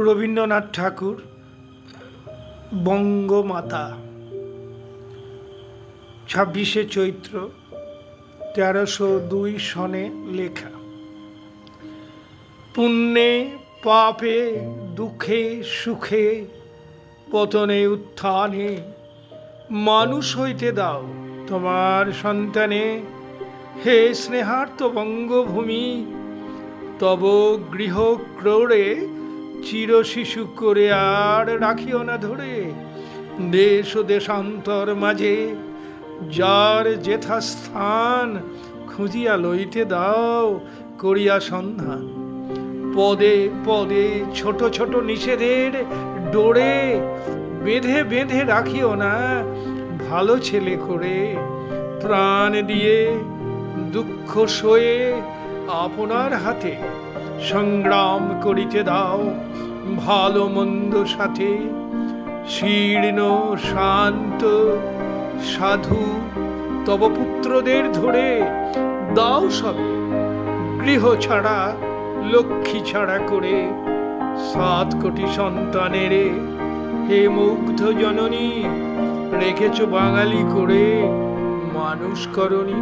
রবীন্দ্রনাথ ঠাকুর বঙ্গমাতা 26শে চৈত্র 1302 সনে লেখা। পুণ্যে পাপে দুঃখে সুখে পতনে উত্থানে মানুষ হইতে দাও তোমার সন্তানে। হে স্নেহার্ত বঙ্গভূমি, তব গৃহ ক্রোড়ে চির শিশু করে আর রাখিও না ধরে। দেশ ও দেশান্তর মাঝে যার যেথা স্থান খুঁজিয়া লইতে দাও করিয়া সন্ধান। পদে পদে ছোট ছোট নিষেধের ডোরে বেঁধে বেঁধে রাখিও না ভালো ছেলে করে। প্রাণ দিয়ে দুঃখ সয়ে আপনার হাতে সংগ্রাম করিতে দাও ভালো মন্দ সাথে। শীর্ণ শান্ত সাধু তব পুত্রদের ধরে দাও সবে গৃহ ছাড়া লক্ষ্মী ছাড়া করে। 7 কোটি সন্তানের হে মুগ্ধ জননী রেখেছ বাঙালি করে মানুষ করনি।